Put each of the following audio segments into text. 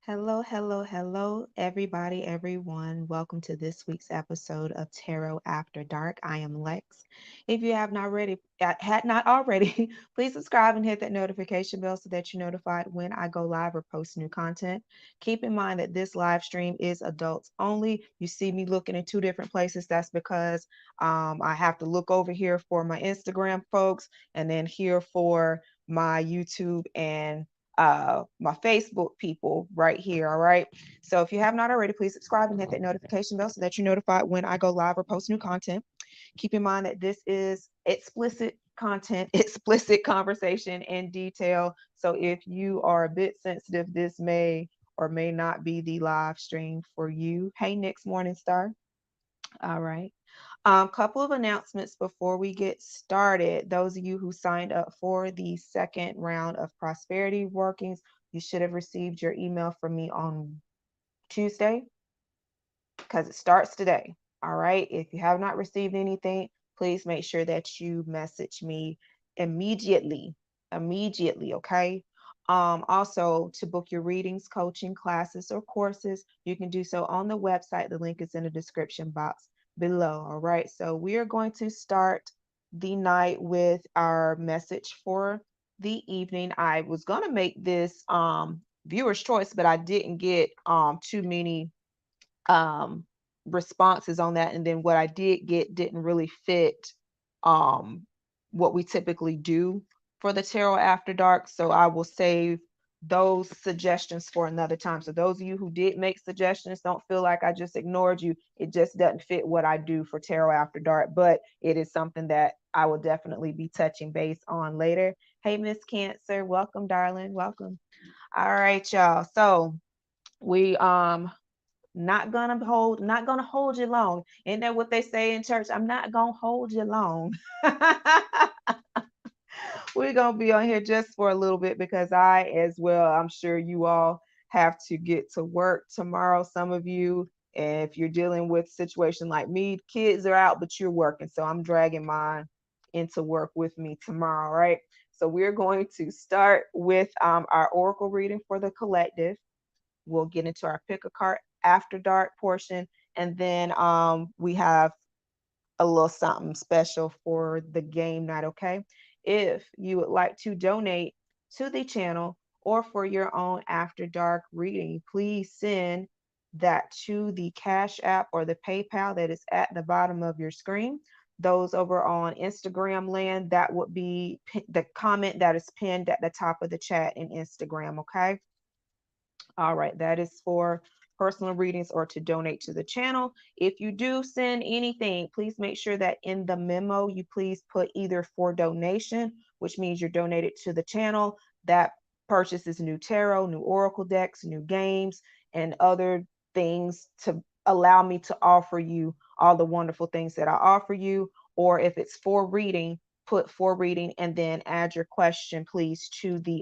Hello, hello, hello, everybody, everyone. Welcome to this week's episode of Tarot After Dark. I am Lex. If you have not already, had not already, please subscribe and hit that notification bell so that you're notified when I go live or post new content. Keep in mind that this live stream is adults only. You see me looking in two different places. That's because I have to look over here for my Instagram folks and then here for my YouTube and my Facebook people right here. All right. So if you have not already, please subscribe and hit that notification bell so that you're notified when I go live or post new content. Keep in mind that this is explicit content, explicit conversation in detail. So if you are a bit sensitive, this may or may not be the live stream for you. Hey, next morning star. All right. Couple of announcements before we get started. Those of you who signed up for the second round of prosperity workings, you should have received your email from me on Tuesday because it starts today. All right. If you have not received anything, please make sure that you message me immediately. Immediately. Okay. Also, to book your readings, coaching, classes, or courses, you can do so on the website. The link is in the description box below. All right. So we are going to start the night with our message for the evening. I was going to make this viewer's choice, but I didn't get too many um responses on that, and then what I did get didn't really fit um what we typically do for the tarot after dark, so I will save those suggestions for another time. So those of you who did make suggestions, don't feel like I just ignored you. It just doesn't fit what I do for tarot after dark, but it is something that I will definitely be touching base on later. Hey, Miss Cancer, welcome, darling, welcome. All right, y'all, so we not gonna hold you long. Isn't that what they say in church? I'm not gonna hold you long. We're gonna be on here just for a little bit because I, as well, I'm sure you all have to get to work tomorrow. Some of you, if you're dealing with a situation like me, kids are out, but you're working. So I'm dragging mine into work with me tomorrow, right? So we're going to start with our oracle reading for the collective. We'll get into our pick a card after dark portion, and then we have a little something special for the game night. Okay, if you would like to donate to the channel or for your own after dark reading, please send that to the Cash App or the PayPal that is at the bottom of your screen. Those over on Instagram land, that would be the comment that is pinned at the top of the chat in Instagram. Okay. All right, that is for personal readings or to donate to the channel. If you do send anything, please make sure that in the memo you please put either for donation, which means you're donated to the channel that purchases new tarot, new oracle decks, new games, and other things to allow me to offer you all the wonderful things that I offer you. Or if it's for reading, put for reading and then add your question, please, to the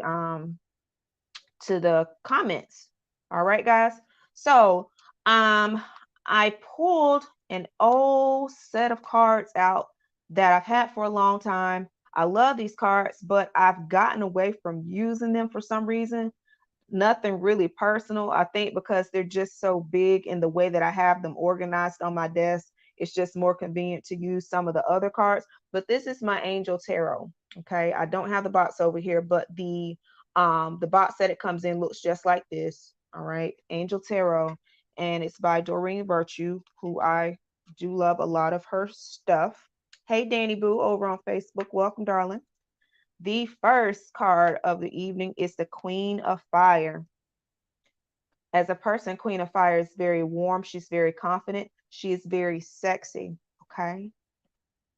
comments. All right, guys. So, I pulled an old set of cards out that I've had for a long time. I love these cards, but I've gotten away from using them for some reason. Nothing really personal. I think because they're just so big in the way that I have them organized on my desk, it's just more convenient to use some of the other cards. But this is my Angel Tarot. Okay. I don't have the box over here, but the box that it comes in looks just like this. All right. Angel Tarot. And it's by Doreen Virtue, who I do love a lot of her stuff. Hey, Danny Boo over on Facebook. Welcome, darling. The first card of the evening is the Queen of Fire. As a person, Queen of Fire is very warm. She's very confident. She is very sexy. Okay.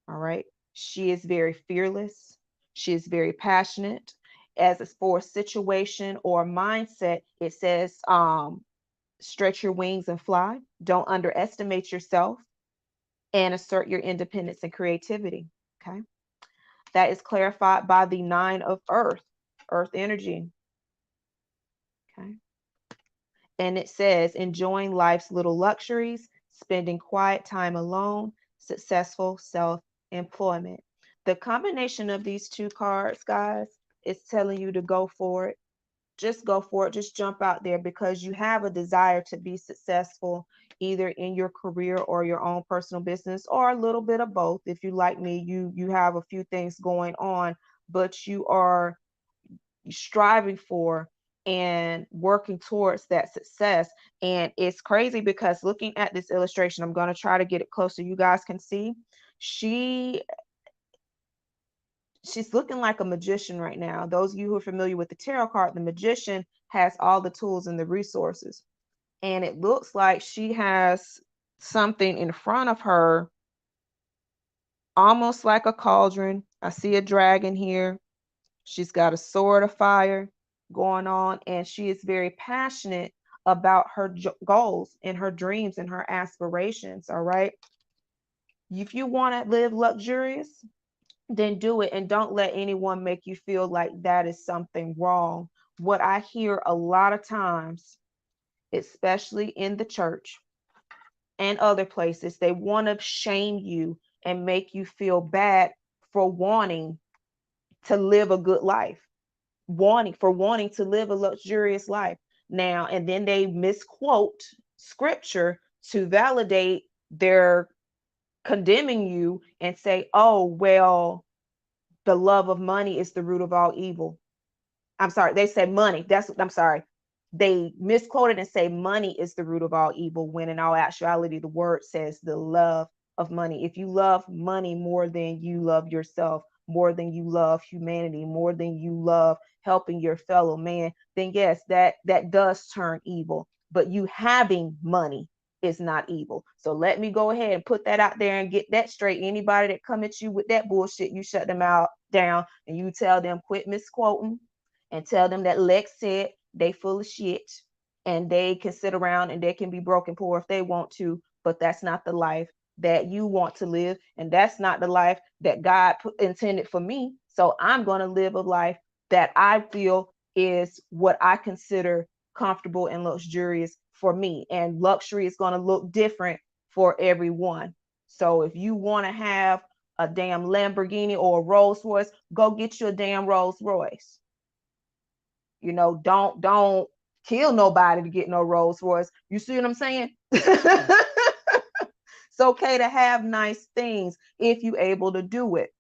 All right. She is very fearless. She is very passionate. As it's for a situation or mindset, it says stretch your wings and fly. Don't underestimate yourself and assert your independence and creativity. Okay. That is clarified by the nine of earth, earth energy. Okay. And it says enjoying life's little luxuries, spending quiet time alone, successful self employment. The combination of these two cards, guys, is telling you to go for it. just go for it. Just jump out there because you have a desire to be successful either in your career or your own personal business, or a little bit of both. If you like me, you have a few things going on, but you are striving for and working towards that success. And it's crazy because looking at this illustration, I'm going to try to get it closer. You guys can see she she's looking like a magician right now. Those of you who are familiar with the tarot card, the magician has all the tools and the resources. And it looks like she has something in front of her, almost like a cauldron. I see a dragon here. She's got a sword of fire going on, and she is very passionate about her goals and her dreams and her aspirations. All right. If you want to live luxurious, then do it, and don't let anyone make you feel like that is something wrong. What I hear a lot of times, especially in the church and other places, they want to shame you and make you feel bad for wanting to live a good life, wanting to live a luxurious life. Now, and then they misquote scripture to validate their condemning you and say, oh, well, the love of money is the root of all evil. I'm sorry, they said money. I'm sorry. They misquoted and say money is the root of all evil, when in all actuality, the word says the love of money. If you love money more than you love yourself, more than you love humanity, more than you love helping your fellow man, then yes, that does turn evil. But you having money is not evil. So let me go ahead and put that out there and get that straight. Anybody that come at you with that bullshit, you shut them out down and you tell them quit misquoting, and tell them that Lex said they full of shit and they can sit around and they can be broken poor if they want to, but that's not the life that you want to live, and that's not the life that God intended for me. So I'm going to live a life that I feel is what I consider comfortable and luxurious for me, and luxury is going to look different for everyone. So if you want to have a damn Lamborghini or a Rolls Royce, go get you a damn Rolls Royce. You know, don't kill nobody to get no Rolls Royce. You see what I'm saying? It's okay to have nice things if you're able to do it.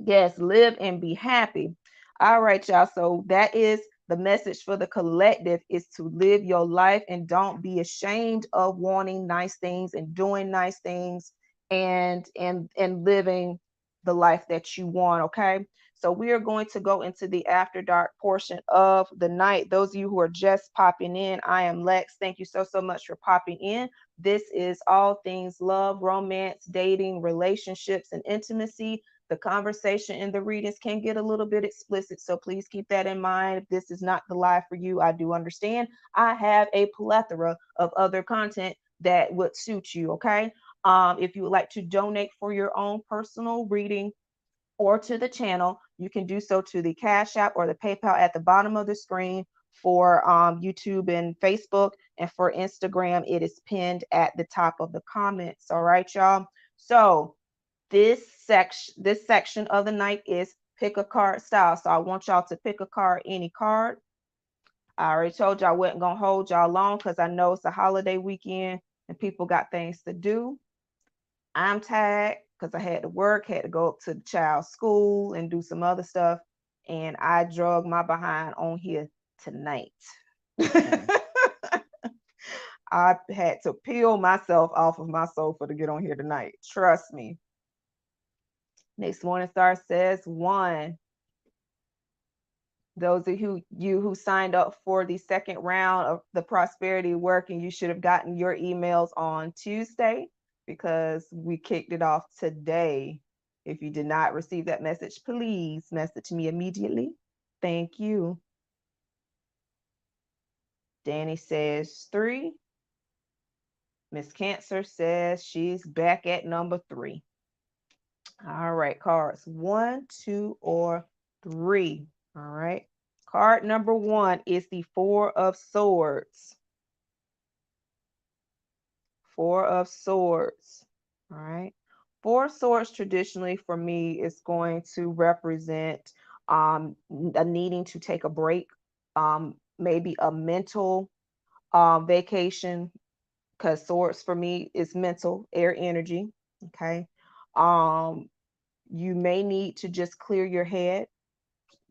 Yes, live and be happy. All right, y'all. So that is the message for the collective, is to live your life and don't be ashamed of wanting nice things and doing nice things, and living the life that you want. Okay. So we are going to go into the after dark portion of the night. Those of you who are just popping in, I am Lex. Thank you so much for popping in. This is all things love, romance, dating, relationships, and intimacy. The conversation and the readings can get a little bit explicit, so please keep that in mind. If this is not the live for you, I do understand. I have a plethora of other content that would suit you. Okay. If you would like to donate for your own personal reading or to the channel, you can do so to the Cash App or the PayPal at the bottom of the screen for YouTube and Facebook. And for Instagram, it is pinned at the top of the comments. All right, y'all. So this section of the night is pick a card style. So I want y'all to pick a card, any card. I already told y'all I wasn't gonna hold y'all long because I know it's a holiday weekend and people got things to do. I'm tired because I had to work, had to go up to the child's school and do some other stuff. And I drug my behind on here tonight. I had to peel myself off of my sofa to get on here tonight. Trust me. Next morning star says 1. Those of you who signed up for the second round of the prosperity work, and you should have gotten your emails on Tuesday because we kicked it off today. If you did not receive that message, please message me immediately. Thank you. Danny says 3. Miss Cancer says she's back at number 3. All right, cards 1, 2, or 3. All right. Card number 1 is the 4 of Swords. 4 of Swords. All right. 4 of Swords traditionally for me is going to represent a needing to take a break, maybe a mental vacation, because swords for me is mental, air energy. Okay. Um, you may need to just clear your head.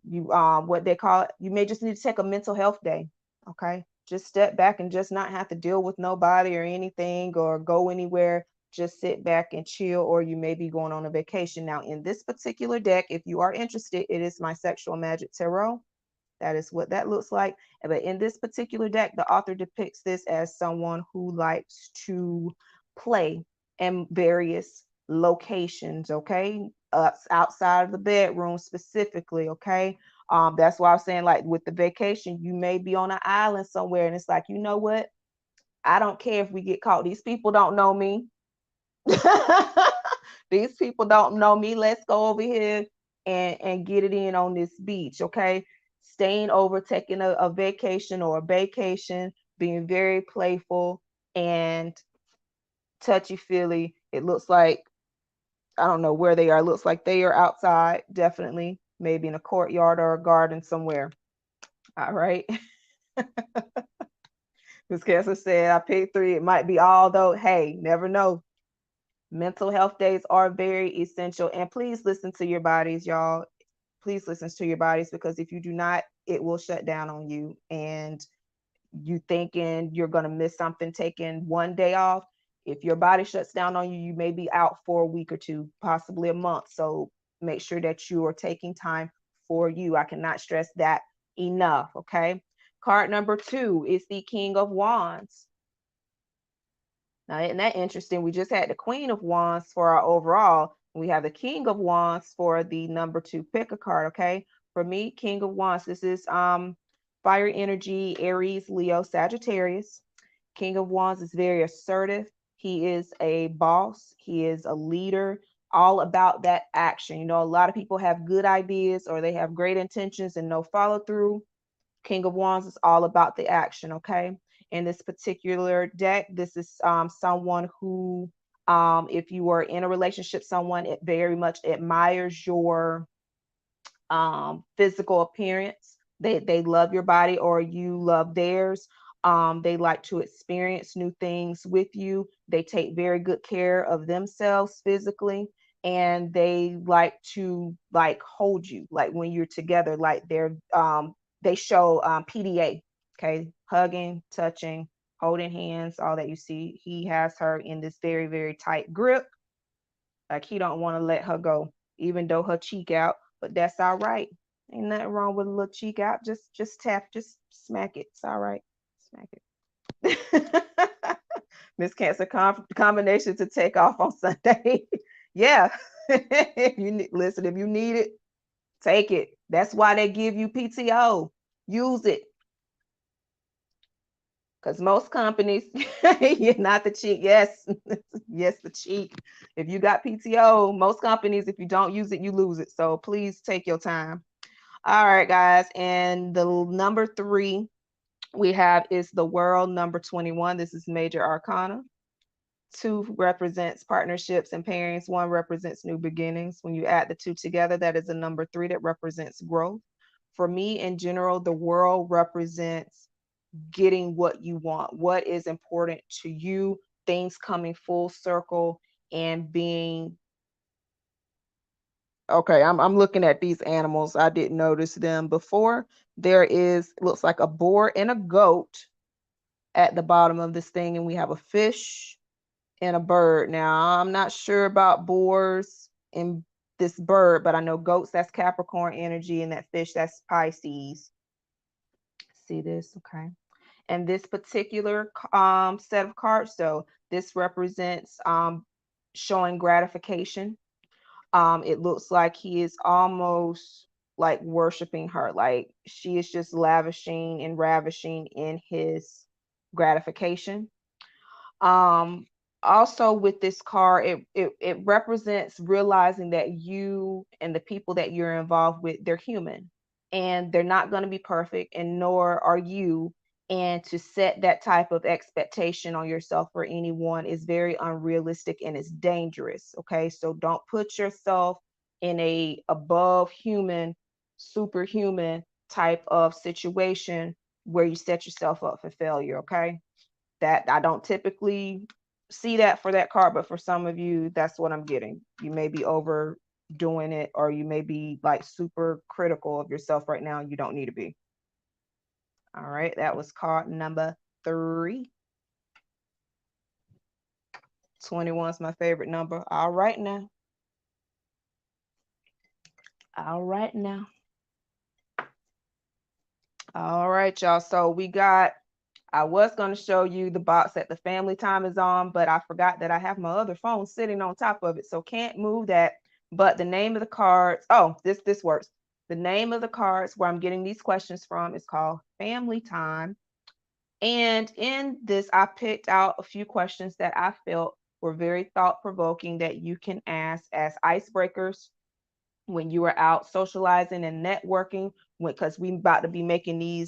You what they call it, you may just need to take a mental health day. Okay. Just step back and just not have to deal with nobody or anything or go anywhere. Just sit back and chill, or you may be going on a vacation. Now, in this particular deck, if you are interested, it is my Sexual Magic Tarot. That is what that looks like. But in this particular deck, the author depicts this as someone who likes to play in various locations, okay? Outside of the bedroom specifically, okay? That's why I'm saying, like, with the vacation, you may be on an island somewhere, and it's like, you know what? I don't care if we get caught. These people don't know me. These people don't know me. Let's go over here and get it in on this beach, okay? Staying over, taking a vacation or a vacation, being very playful and touchy feely. It looks like, I don't know where they are. It looks like they are outside, definitely, maybe in a courtyard or a garden somewhere. All right. Because Kessa said I picked three. It might be all, though. Hey, never know. Mental health days are very essential. And please listen to your bodies, y'all. Please listen to your bodies, because if you do not, it will shut down on you. And you thinking you're going to miss something taking one day off. If your body shuts down on you, you may be out for a week or two, possibly a month. So make sure that you are taking time for you. I cannot stress that enough. Okay. Card number 2 is the King of Wands. Now, isn't that interesting? We just had the Queen of Wands for our overall. We have the King of Wands for the number 2. Pick a card, okay? For me, King of Wands, this is fire energy, Aries, Leo, Sagittarius. King of Wands is very assertive. He is a boss. He is a leader, all about that action. You know, a lot of people have good ideas or they have great intentions and no follow through. King of Wands is all about the action, okay? In this particular deck, this is someone who, if you are in a relationship, someone it very much admires your physical appearance. They love your body or you love theirs. They like to experience new things with you. They take very good care of themselves physically, and they like to like hold you like when you're together. Like they show PDA, okay, hugging, touching, holding hands, all that you see. He has her in this very very tight grip, like he don't want to let her go, even though her cheek out. But that's all right. Ain't nothing wrong with a little cheek out. Just tap, just smack it. It's all right. Smack it. Miss Cancer combination to take off on Sunday. Yeah. If you listen, if you need it, take it. That's why they give you PTO. Use it. Because most companies, you're not the cheek. Yes, yes, the cheek. If you got PTO, most companies, if you don't use it, you lose it. So please take your time. All right, guys. And the number 3 we have is the World, number 21. This is Major Arcana. 2 represents partnerships and pairings. 1 represents new beginnings. When you add the 2 together, that is a number 3 that represents growth. For me, in general, the World represents getting what you want, what is important to you, things coming full circle and being okay. I'm looking at these animals. I didn't notice them before. There is, looks like a boar and a goat at the bottom of this thing, and we have a fish and a bird. Now, I'm not sure about boars and this bird, but I know goats, that's Capricorn energy, and that fish, that's Pisces. See this? Okay. And this particular set of cards, though, this represents showing gratification. It looks like he is almost like worshiping her, like she is just lavishing and ravishing in his gratification. Um, Also with this card, it represents realizing that you and the people that you're involved with, they're human and they're not going to be perfect, and nor are you. And to set that type of expectation on yourself or anyone is very unrealistic and it's dangerous. Okay. So don't put yourself in a above human, superhuman type of situation where you set yourself up for failure. Okay. That I don't typically see that for that card, but for some of you, that's what I'm getting. You may be overdoing it, or you may be like super critical of yourself right now. You don't need to be. All right. That was card number 3. 21 is my favorite number. All right now. All right now. All right, y'all. So we got, I was going to show you the box that the family time is on, but I forgot that I have my other phone sitting on top of it. So can't move that. But the name of the cards, oh, this works. The name of the cards where I'm getting these questions from is called Family Time. And in this, I picked out a few questions that I felt were very thought-provoking that you can ask as icebreakers when you are out socializing and networking, because we about to be making we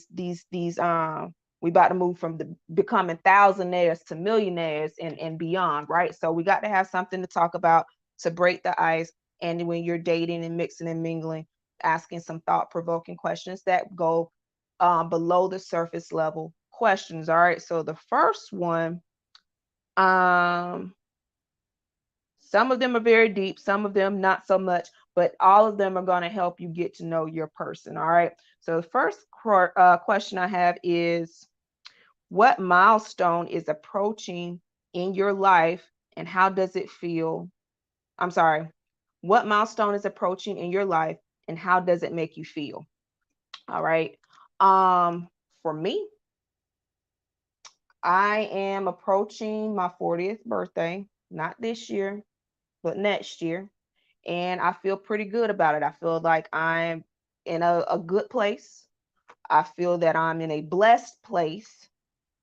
about to move from the becoming thousandaires to millionaires and beyond, right? So we got to have something to talk about to break the ice. And when you're dating and mixing and mingling, asking some thought-provoking questions that go below the surface level questions. All right. So the first one, um, some of them are very deep, some of them not so much, but all of them are going to help you get to know your person. All right. So the first question I have is, what milestone is approaching in your life and how does it feel? I'm sorry. What milestone is approaching in your life and how does it make you feel? All right. For me, I am approaching my 40th birthday, not this year, but next year. And I feel pretty good about it. I feel like I'm in a good place. I feel that I'm in a blessed place.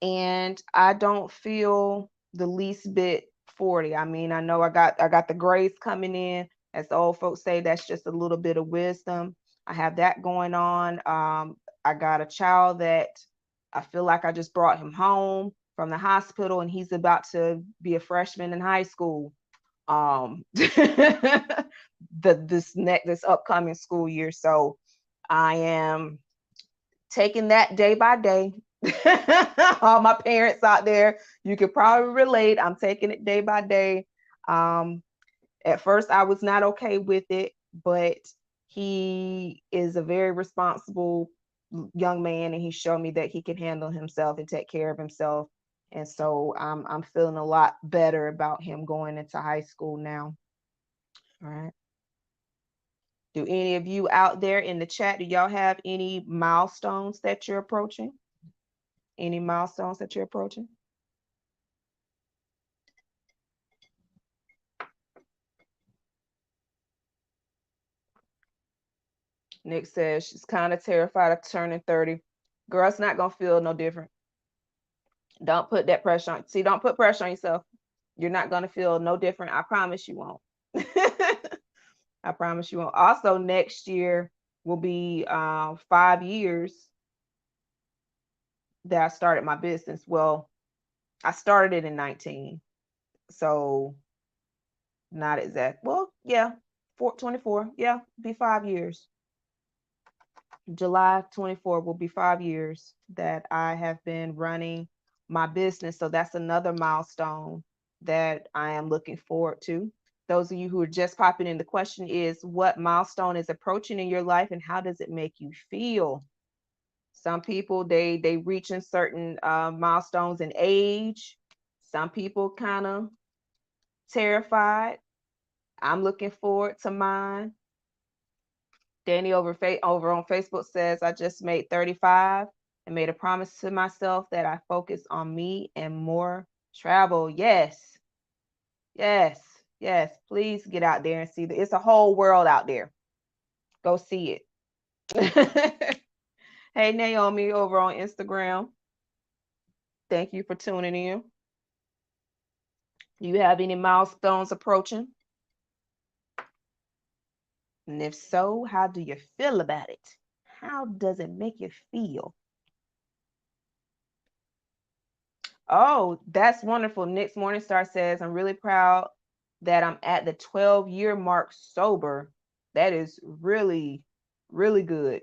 And I don't feel the least bit 40. I mean, I know I got the grace coming in. As the old folks say, that's just a little bit of wisdom. I have that going on. I got a child that I feel like I just brought him home from the hospital, and he's about to be a freshman in high school. This upcoming school year. So I am taking that day by day. All my parents out there, you could probably relate. I'm taking it day by day. At first I was not okay with it, but he is a very responsible young man, and he showed me that he can handle himself and take care of himself. And so I'm feeling a lot better about him going into high school now. All right. Do any of you out there in the chat, do y'all have any milestones that you're approaching? Any milestones that you're approaching? Nick says she's kind of terrified of turning 30. Girl, it's not gonna feel no different. Don't put that pressure on. See, don't put pressure on yourself. You're not gonna feel no different. I promise you won't. I promise you won't. Also, next year will be 5 years that I started my business. Well, I started it in 19. So not exact. Well, yeah, 24. Yeah, be 5 years. July 24 will be 5 years that I have been running my business. So that's another milestone that I am looking forward to. Those of you who are just popping in, the question is, what milestone is approaching in your life and how does it make you feel? Some people, they reach in certain milestones in age. Some people kind of terrified. I'm looking forward to mine. Danny over on Facebook says, I just made 35 and made a promise to myself that I focus on me and more travel. Yes, yes, yes. Please get out there and see that it's a whole world out there. Go see it. Hey, Naomi over on Instagram. Thank you for tuning in. Do you have any milestones approaching? And if so, how do you feel about it? How does it make you feel? Oh, that's wonderful. Nick's Morningstar says, I'm really proud that I'm at the 12-year mark sober. That is really, really good.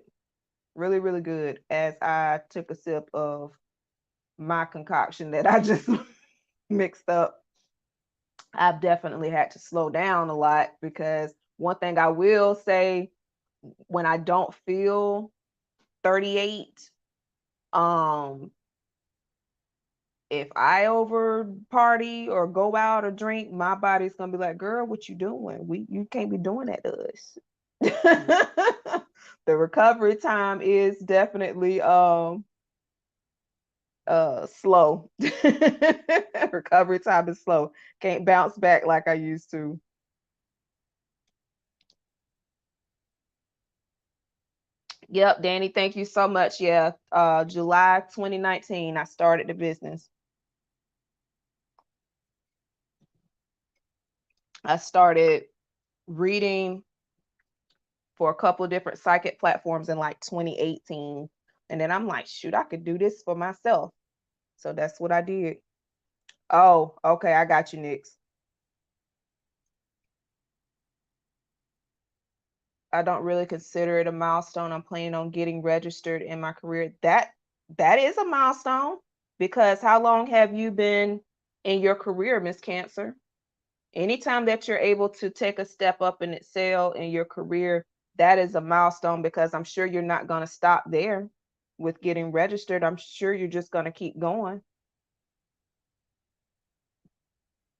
Really, really good. As I took a sip of my concoction that I just mixed up, I've definitely had to slow down a lot, because one thing I will say, when I don't feel 38, um, if I over party or go out or drink, my body's gonna be like, girl, what you doing? You can't be doing that to us. The recovery time is definitely slow. Recovery time is slow. Can't bounce back like I used to. Yep, Danny, thank you so much. Yeah, July 2019, I started the business. I started reading for a couple of different psychic platforms in like 2018. And then I'm like, shoot, I could do this for myself. So that's what I did. Oh, okay, I got you, Nix. I don't really consider it a milestone. I'm planning on getting registered in my career. That is a milestone, because how long have you been in your career, Miss Cancer? Anytime that you're able to take a step up and excel in your career, that is a milestone, because I'm sure you're not going to stop there with getting registered. I'm sure you're just going to keep going.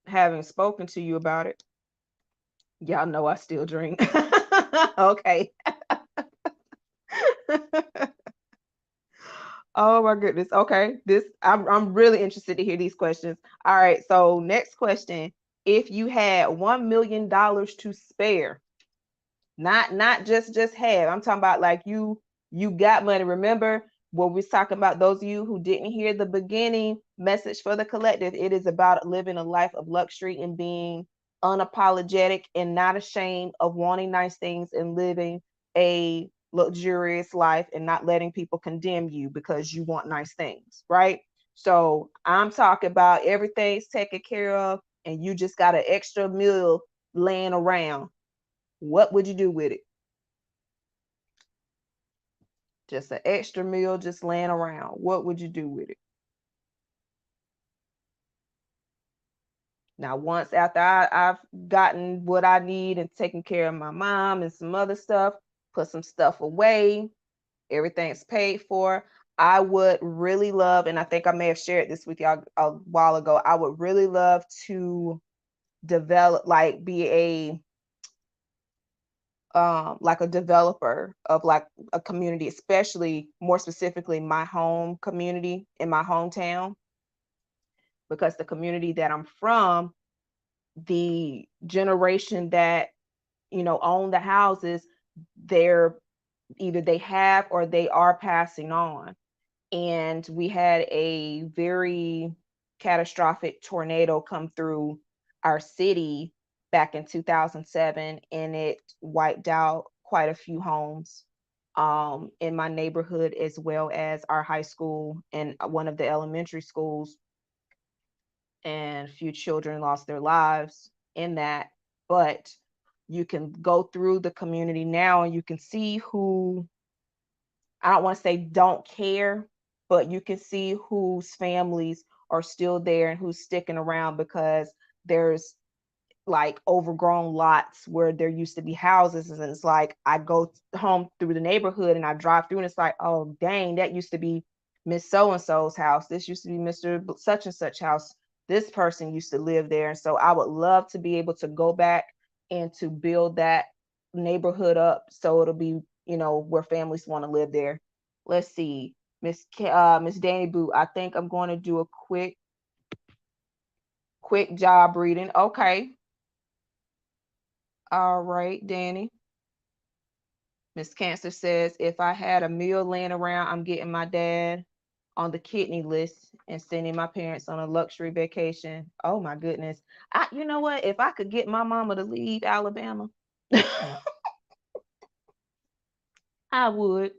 Having spoken to you about it, y'all know I still drink. Okay. Oh my goodness. Okay. I'm really interested to hear these questions. All right. So next question. If you had $1 million to spare, not just have, I'm talking about like you got money. Remember what we was talking about, those of you who didn't hear the beginning message for the collective, it is about living a life of luxury and being unapologetic and not ashamed of wanting nice things and living a luxurious life and not letting people condemn you because you want nice things, right? So I'm talking about everything's taken care of and you just got an extra meal laying around. What would you do with it? Just an extra meal just laying around. What would you do with it? Now, once after I've gotten what I need and taken care of my mom and some other stuff, put some stuff away, everything's paid for, I would really love, and I think I may have shared this with y'all a while ago, I would really love to develop, like be a like a developer of like a community, especially more specifically my home community in my hometown, because the community that I'm from, the generation that own the houses, they're either they have or they are passing on. And we had a very catastrophic tornado come through our city back in 2007, and it wiped out quite a few homes in my neighborhood, as well as our high school and one of the elementary schools, and a few children lost their lives in that. But you can go through the community now and you can see who, I don't want to say don't care, but you can see whose families are still there and who's sticking around, because there's like overgrown lots where there used to be houses, and it's like I go home through the neighborhood and I drive through and it's like, oh dang, that used to be Miss so and so's house, this used to be Mr. such and such house, this person used to live there. And so I would love to be able to go back and to build that neighborhood up so it'll be, where families want to live there. Let's see, Miss Danny Boo, I think I'm going to do a quick job reading. Okay. All right, Danny. Miss Cancer says, if I had a meal laying around, I'm getting my dad on the kidney list and sending my parents on a luxury vacation. Oh my goodness. You know what? If I could get my mama to leave Alabama, I would.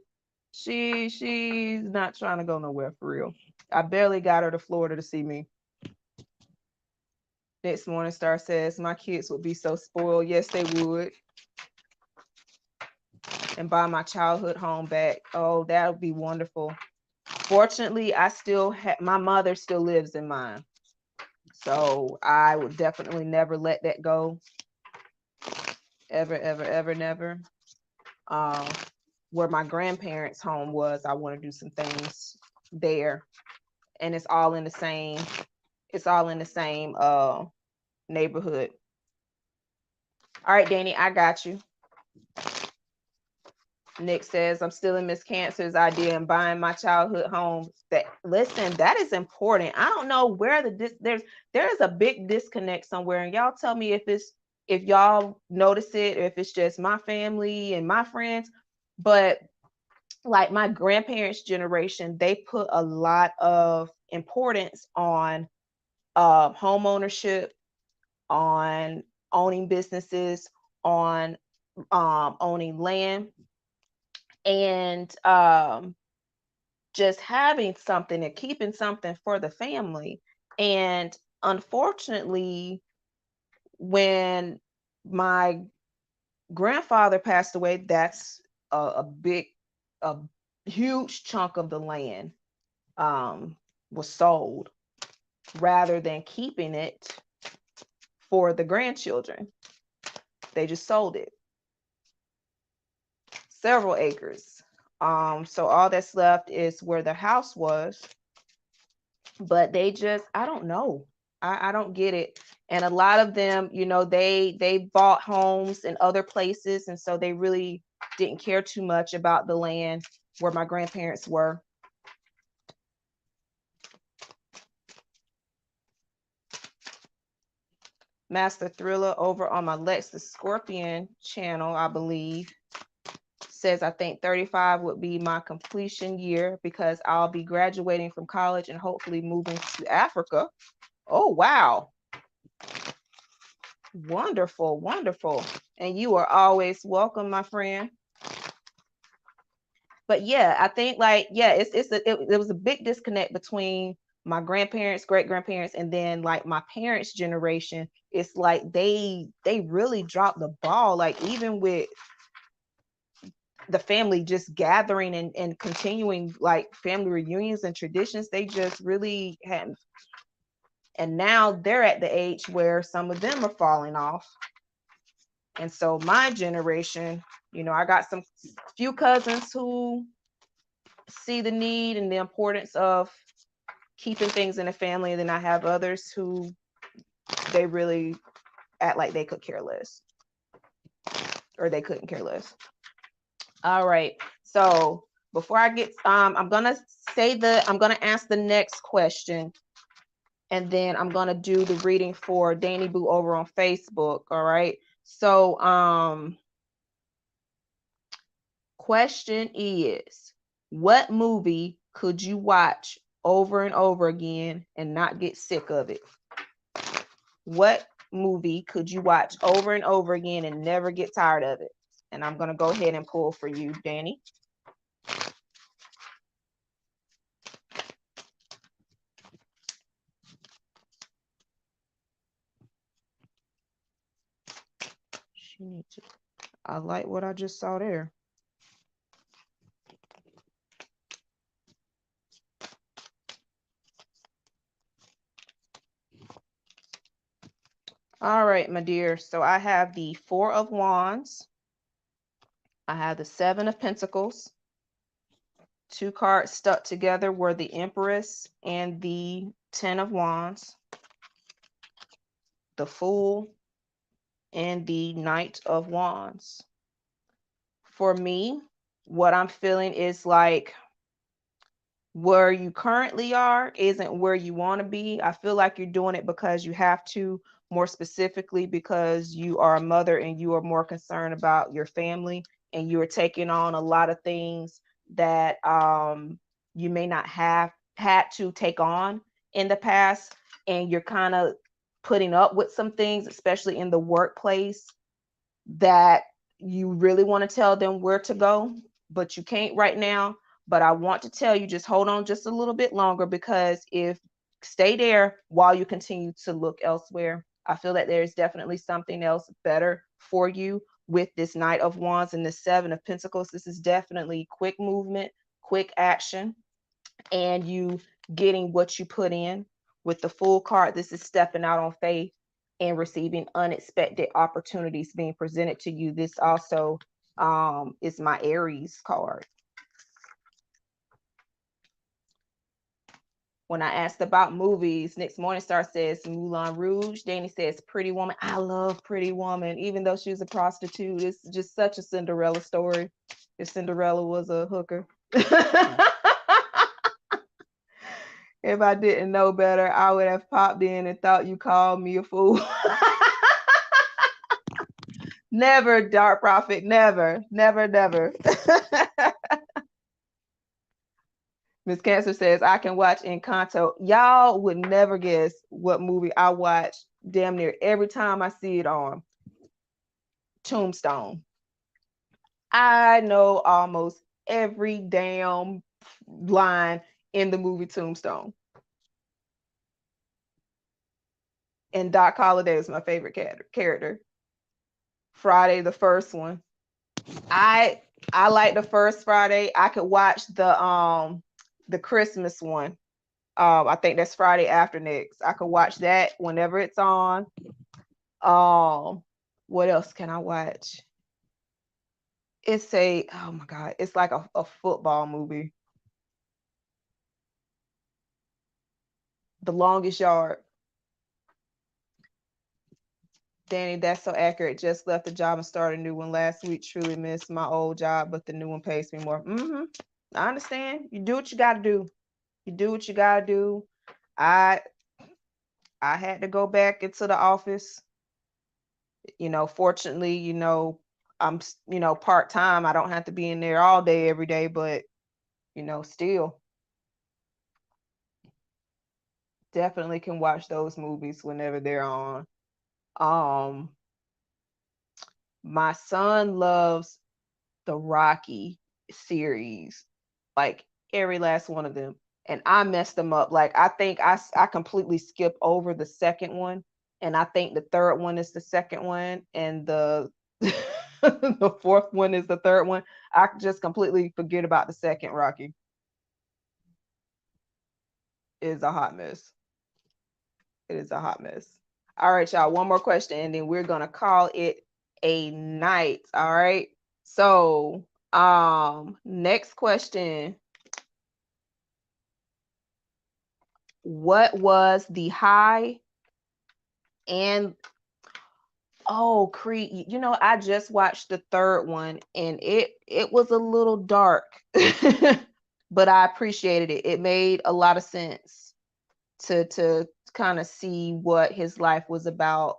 She's not trying to go nowhere for real. I barely got her to Florida to see me. Next Morning Star says, my kids would be so spoiled. Yes, they would. and buy my childhood home back. Oh, that would be wonderful. Fortunately, I still have my mother still lives in mine. So I would definitely never let that go. Ever, ever, ever, never. Um, where my grandparents' home was, I want to do some things there. And it's all in the same neighborhood. All right, Danny, I got you. Nick says, I'm still in Miss Cancer's idea and buying my childhood home. That listen, that is important. I don't know where there's a big disconnect somewhere, and y'all tell me if y'all notice it or if it's just my family and my friends. But like my grandparents' generation, they put a lot of importance on home ownership, on owning businesses, on owning land, and just having something and keeping something for the family. And unfortunately, when my grandfather passed away, that's a big, a huge chunk of the land um, was sold rather than keeping it for the grandchildren. They just sold it, several acres. So all that's left is where the house was, but they just, I don't know. I don't get it. And a lot of them, they bought homes in other places, and so they really didn't care too much about the land where my grandparents were. Master Thriller over on my Lex the Scorpion channel, I believe, says I think 35 would be my completion year because I'll be graduating from college and hopefully moving to Africa. Oh, wow. Wonderful, wonderful. And you are always welcome, my friend. But yeah, I think like, yeah, it was a big disconnect between my grandparents, great grandparents, and then like my parents' generation. It's like they really dropped the ball. Like even with the family just gathering and continuing like family reunions and traditions, they just really hadn't. And now they're at the age where some of them are falling off. And so my generation, I got some few cousins who see the need and the importance of keeping things in the family. And then I have others who they really act like they could care less or they couldn't care less. All right. So before I get, I'm gonna ask the next question, and then I'm gonna do the reading for Danny Boo over on Facebook. All right. So, question is, what movie could you watch over and over again and not get sick of it? What movie could you watch over and over again and never get tired of it? And I'm gonna go ahead and pull for you, Danny. She needs to. I like what I just saw there. All right, my dear. So I have the Four of Wands. I have the Seven of Pentacles. Two cards stuck together were the Empress and the Ten of Wands. The Fool and the Knight of Wands. For me, what I'm feeling is like where you currently are isn't where you want to be. I feel like you're doing it because you have to, more specifically because you are a mother and you are more concerned about your family and you are taking on a lot of things that you may not have had to take on in the past, and you're kind of putting up with some things, especially in the workplace, that you really want to tell them where to go, but you can't right now. But I want to tell you, just hold on just a little bit longer, because if stay there while you continue to look elsewhere, I feel that there's definitely something else better for you with this Knight of Wands and the Seven of Pentacles. This is definitely quick movement, quick action, and you getting what you put in. With the Fool card, this is stepping out on faith and receiving unexpected opportunities being presented to you. This also is my Aries card. When I asked about movies, next morning Star says Moulin Rouge. Danny says Pretty Woman. I love Pretty Woman, even though she's a prostitute. It's just such a Cinderella story. If Cinderella was a hooker. If I didn't know better, I would have popped in and thought you called me a fool. Never, Dark Prophet. Never, never, never. Miss Cancer says, I can watch Encanto. Y'all would never guess what movie I watch damn near every time I see it on. Tombstone. I know almost every damn line in the movie Tombstone. And Doc Holliday is my favorite character. Friday, the first one. I like the first Friday. I could watch the Christmas one. I think that's Friday after next. I could watch that whenever it's on. What else can I watch? It's oh my God, it's like a football movie. The Longest Yard. Danny, that's so accurate. Just left the job and started a new one last week. Truly missed my old job, but the new one pays me more. I understand. You do what you got to do. You do what you got to do. I had to go back into the office. Fortunately, I'm, part-time. I don't have to be in there all day, every day, but, still definitely can watch those movies whenever they're on. My son loves the Rocky series, like every last one of them. And I messed them up. Like, I think I completely skipped over the second one. And I think the third one is the second one. And the the fourth one is the third one. I just completely forget about the second Rocky. It is a hot mess. It is a hot mess. All right, y'all. One more question, and then we're gonna call it a night. All right. So, next question. What was the high and Creed, I just watched the third one and it was a little dark, but I appreciated it. It made a lot of sense to kind of see what his life was about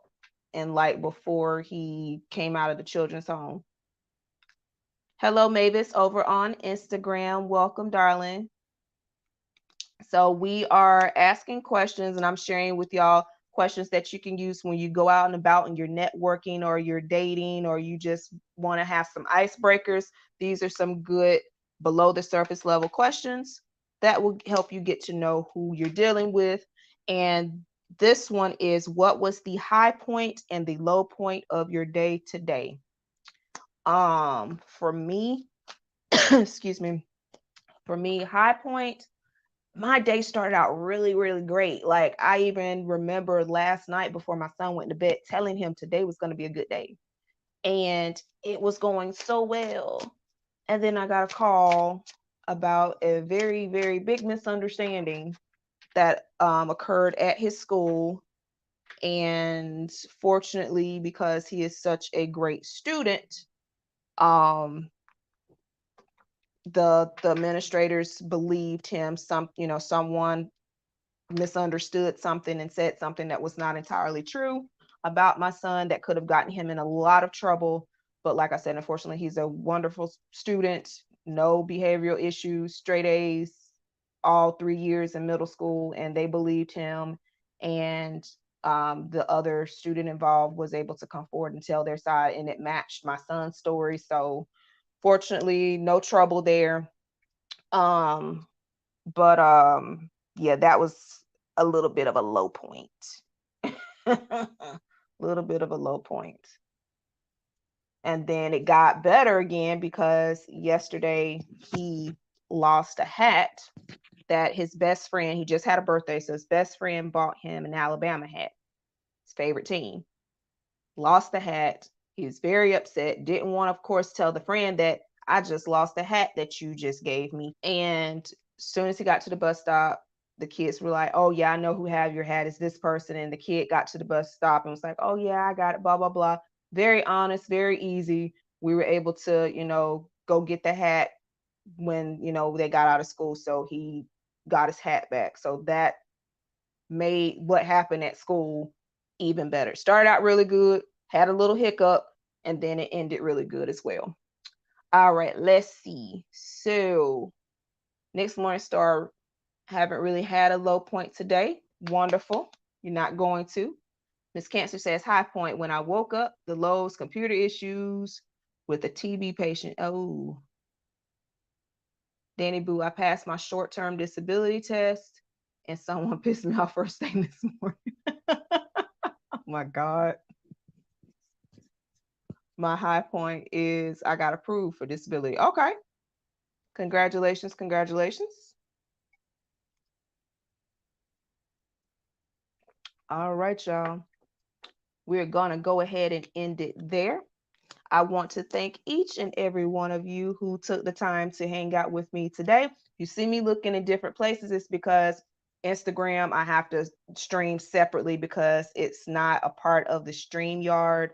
and like before he came out of the children's home. Hello, Mavis over on Instagram. Welcome, darling. So we are asking questions and I'm sharing with y'all questions that you can use when you go out and about and you're networking or you're dating or you just want to have some icebreakers. These are some good below the surface level questions that will help you get to know who you're dealing with. And this one is, what was the high point and the low point of your day today? For me, excuse me, for me, high point, my day started out really, really great. Like, I even remember last night before my son went to bed telling him today was going to be a good day. And it was going so well. And then I got a call about a very, very big misunderstanding that occurred at his school. And fortunately, because he is such a great student, the administrators believed him. Someone misunderstood something and said something that was not entirely true about my son that could have gotten him in a lot of trouble. But like I said, unfortunately, he's a wonderful student, no behavioral issues, straight A's all 3 years in middle school, and they believed him. And the other student involved was able to come forward and tell their side, and it matched my son's story. So fortunately, no trouble there. But yeah, that was a little bit of a low point. A little bit of a low point. And then it got better again because yesterday he lost a hat that his best friend, he just had a birthday, so his best friend bought him an Alabama hat, his favorite team. Lost the hat. He was very upset. Didn't want, of course, tell the friend that I just lost the hat that you just gave me. And as soon as he got to the bus stop, the kids were like, "Oh yeah, I know who have your hat is this person." And the kid got to the bus stop and was like, "Oh yeah, I got it." Blah blah blah. Very honest, very easy. We were able to, go get the hat when they got out of school. So he got his hat back. So that made what happened at school even better. Started out really good, had a little hiccup, and then it ended really good as well. All right, let's see. So, next Morning Star, haven't really had a low point today. Wonderful. You're not going to. Miss Cancer says, high point when I woke up, the lows, computer issues with a TB patient. Oh, Danny Boo, I passed my short-term disability test and someone pissed me off first thing this morning. Oh my God. My high point is I got approved for disability. Okay. Congratulations. Congratulations. All right, y'all. We're going to go ahead and end it there. I want to thank each and every one of you who took the time to hang out with me today. You see me looking in different places, it's because Instagram, I have to stream separately because it's not a part of the StreamYard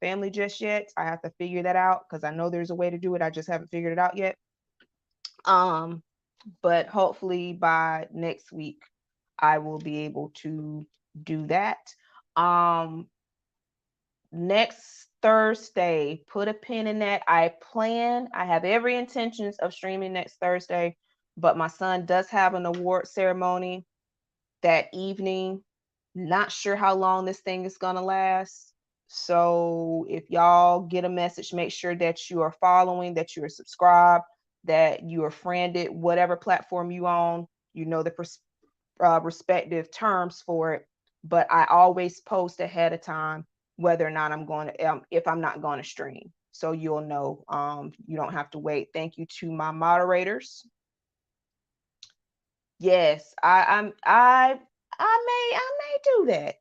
family just yet. I have to figure that out because I know there's a way to do it. I just haven't figured it out yet. But hopefully by next week, I will be able to do that. Next Thursday, put a pin in that. I have every intentions of streaming next Thursday, but my son does have an award ceremony that evening. Not sure how long this thing is going to last. So if y'all get a message, make sure that you are following, that you are subscribed, that you are friended, whatever platform you own, the respective terms for it. But I always post ahead of time whether or not I'm going to, if I'm not going to stream. So you'll know, you don't have to wait. Thank you to my moderators. Yes, I may do that.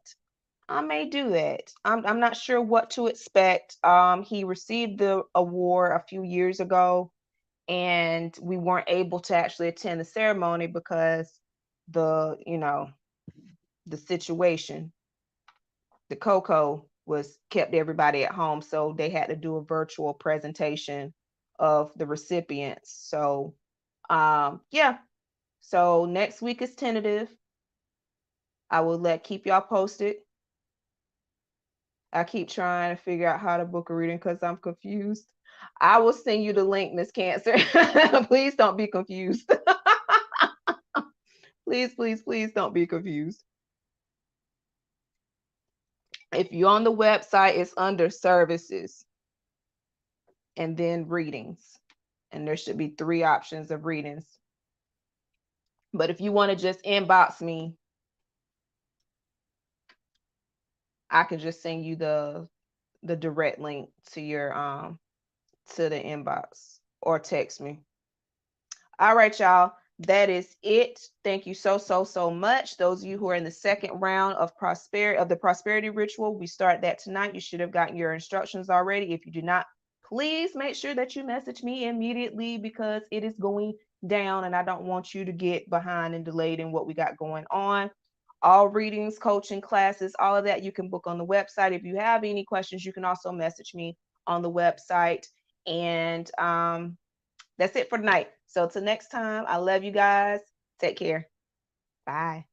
I may do that. I'm not sure what to expect. He received the award a few years ago, and we weren't able to actually attend the ceremony because the the situation, the cocoa was kept everybody at home, so they had to do a virtual presentation of the recipients. So yeah, so next week is tentative. I will keep y'all posted. I keep trying to figure out how to book a reading because I'm confused. I will send you the link, Miss Cancer. Please don't be confused. Please, please, please don't be confused. If you're on the website, it's under services and then readings. And there should be 3 options of readings. But if you want to just inbox me, I can just send you the direct link to your to the inbox or text me. All right, y'all. That is it. Thank you so much. Those of you who are in the second round of the prosperity ritual, we start that tonight. You should have gotten your instructions already. If you do not, please make sure that you message me immediately because it is going down and I don't want you to get behind and delayed in what we got going on. All readings, coaching classes, all of that you can book on the website. If you have any questions, you can also message me on the website. And that's it for tonight. So till next time, I love you guys. Take care. Bye.